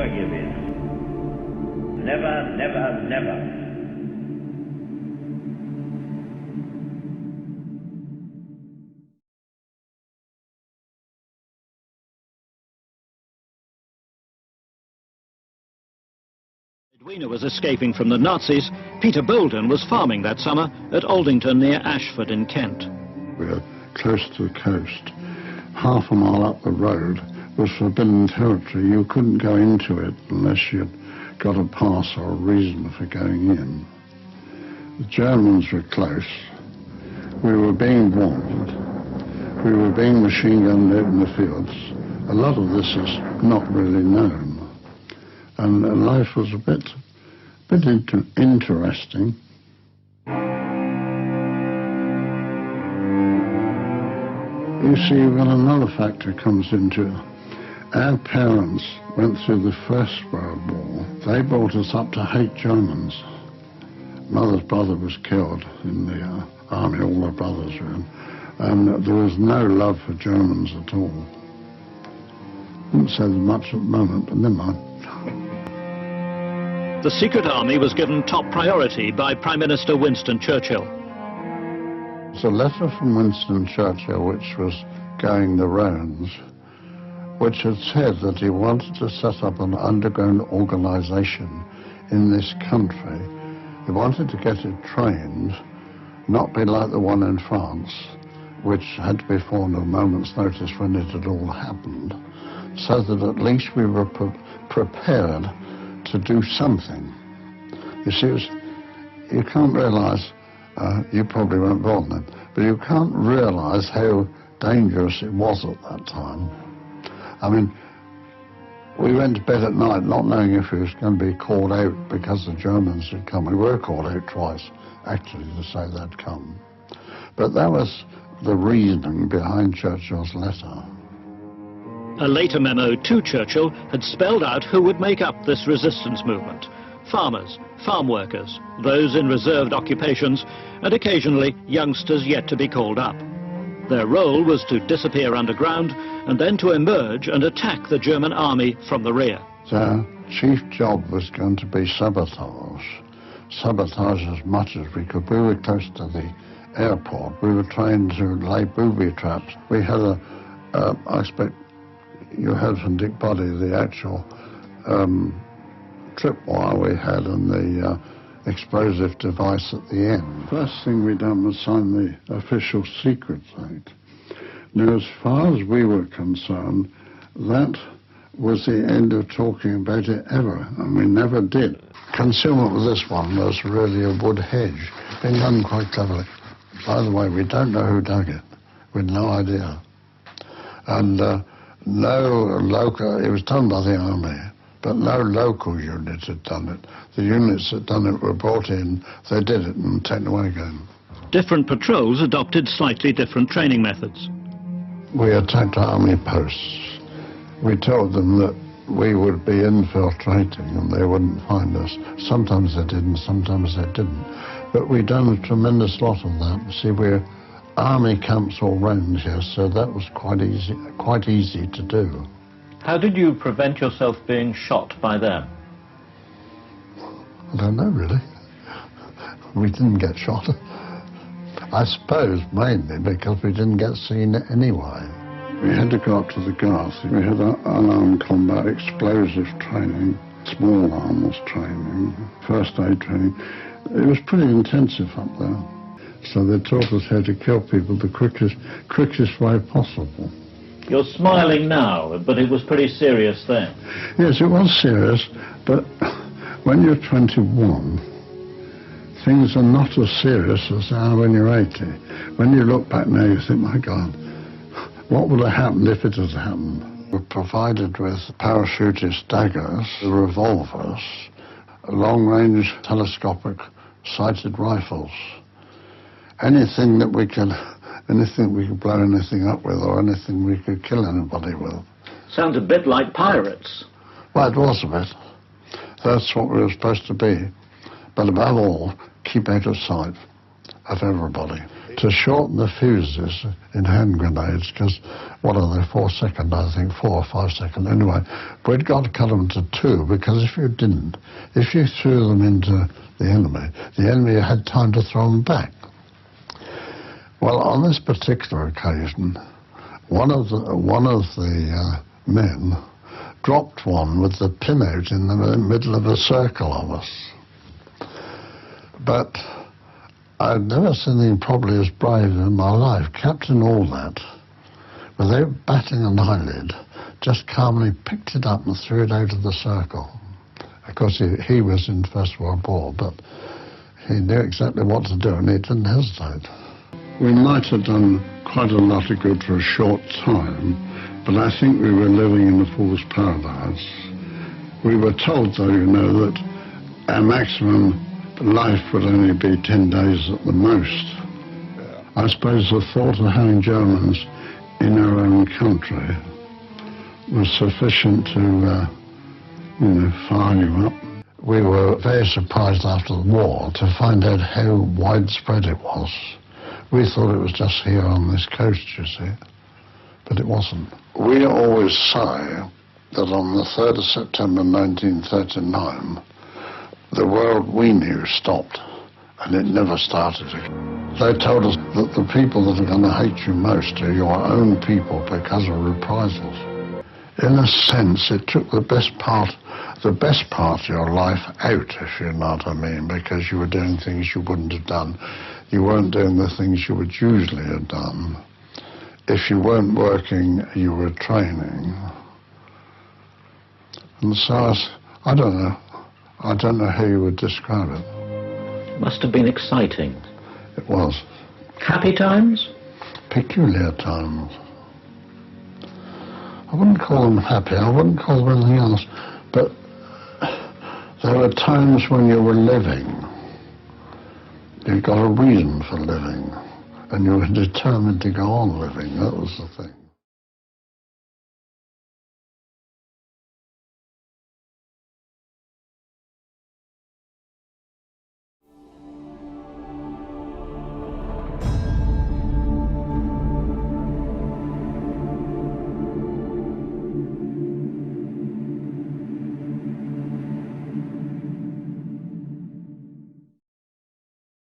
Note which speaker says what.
Speaker 1: never give in. Never, never, never.
Speaker 2: Edwina was escaping from the Nazis. Peter Boulden was farming that summer at Adlington near Ashford in Kent.
Speaker 3: We were close to the coast. Half a mile up the road was forbidden territory. You couldn't go into it unless you'd got a pass or a reason for going in. The Germans were close. We were being bombed. We were being machine gunned out in the fields. A lot of this is not really known. And life was a bit interesting. You see, when another factor comes into it, our parents went through the First World War. They brought us up to hate Germans. Mother's brother was killed in the army, all her brothers were in, and there was no love for Germans at all. Wouldn't say much at the moment, but never mind.
Speaker 2: The secret army was given top priority by Prime Minister Winston Churchill.
Speaker 3: It's a letter from Winston Churchill which was going the rounds, which had said that he wanted to set up an underground organisation in this country. He wanted to get it trained, not be like the one in France, which had to be formed at a moment's notice when it had all happened, so that at least we were prepared to do something. You see, you can't realise, you probably weren't born then, but you can't realise how dangerous it was at that time. I mean, we went to bed at night not knowing if we was going to be called out because the Germans had come. We were called out twice, actually, to say they'd come. But that was the reasoning behind Churchill's letter.
Speaker 2: A later memo to Churchill had spelled out who would make up this resistance movement. Farmers, farm workers, those in reserved occupations, and occasionally youngsters yet to be called up. Their role was to disappear underground and then to emerge and attack the German army from the rear.
Speaker 3: Their chief job was going to be sabotage. Sabotage as much as we could. We were close to the airport. We were trained to lay booby traps. We had I expect you heard from Dick Boddy the actual tripwire we had and the explosive device at the end. First thing we done was sign the Official Secrets Act. Now, as far as we were concerned, that was the end of talking about it ever, and we never did. Concealment with this one was really a wood hedge, been done quite cleverly. By the way, we don't know who dug it. We'd no idea. And no local, it was done by the army, but no local unit had done it. The units that done it were brought in, they did it and taken away again.
Speaker 2: Different patrols adopted slightly different training methods.
Speaker 3: We attacked army posts. We told them that we would be infiltrating and they wouldn't find us. Sometimes they did and sometimes they didn't. But we'd done a tremendous lot of that. See, we're army camps all round here, so that was quite easy to do.
Speaker 4: How did you prevent yourself being shot by them?
Speaker 3: I don't know, really. We didn't get shot. I suppose mainly because we didn't get seen anyway. We had to go up to the Garth. We had unarmed combat, explosive training, small arms training, first aid training. It was pretty intensive up there. So they taught us how to kill people the quickest way possible.
Speaker 4: You're smiling now, but it was pretty serious then.
Speaker 3: Yes, it was serious, but when you're 21, things are not as serious as they are when you're 80. When you look back now, you think, my God, what would have happened if it had happened? We're provided with parachutist daggers, revolvers, long-range telescopic sighted rifles. Anything we could blow anything up with, or anything we could kill anybody with.
Speaker 4: Sounds a bit like pirates.
Speaker 3: Well, it was a bit. That's what we were supposed to be. But above all, keep out of sight of everybody. to shorten the fuses in hand grenades, because what are they, 4 seconds, I think, 4 or 5 seconds. Anyway, we'd got to cut them to 2, because if you didn't, if you threw them into the enemy had time to throw them back. Well, on this particular occasion, one of the men dropped one with the pin out in the middle of a circle of us. But I've never seen anything probably as brave in my life. Captain All That, without batting an eyelid, just calmly picked it up and threw it out of the circle. Of course, he was in the First World War, but he knew exactly what to do and he didn't hesitate. We might have done quite a lot of good for a short time, but I think we were living in a fool's paradise. We were told, though, you know, that our maximum life would only be 10 days at the most. I suppose the thought of having Germans in our own country was sufficient to, fire you up. We were very surprised after the war to find out how widespread it was. We thought it was just here on this coast, you see, but it wasn't. We always say that on the 3rd of September 1939, the world we knew stopped, and it never started again. They told us that the people that are going to hate you most are your own people because of reprisals. In a sense, it took the best part of your life out, if you know what I mean, because you were doing things you wouldn't have done. You weren't doing the things you would usually have done. If you weren't working, you were training. And so I don't know how you would describe it.
Speaker 4: Must have been exciting.
Speaker 3: It was.
Speaker 4: Happy times?
Speaker 3: Peculiar times. I wouldn't call them happy, I wouldn't call them anything else, but there were times when you were living. You got a reason for living, and you were determined to go on living. That was the thing.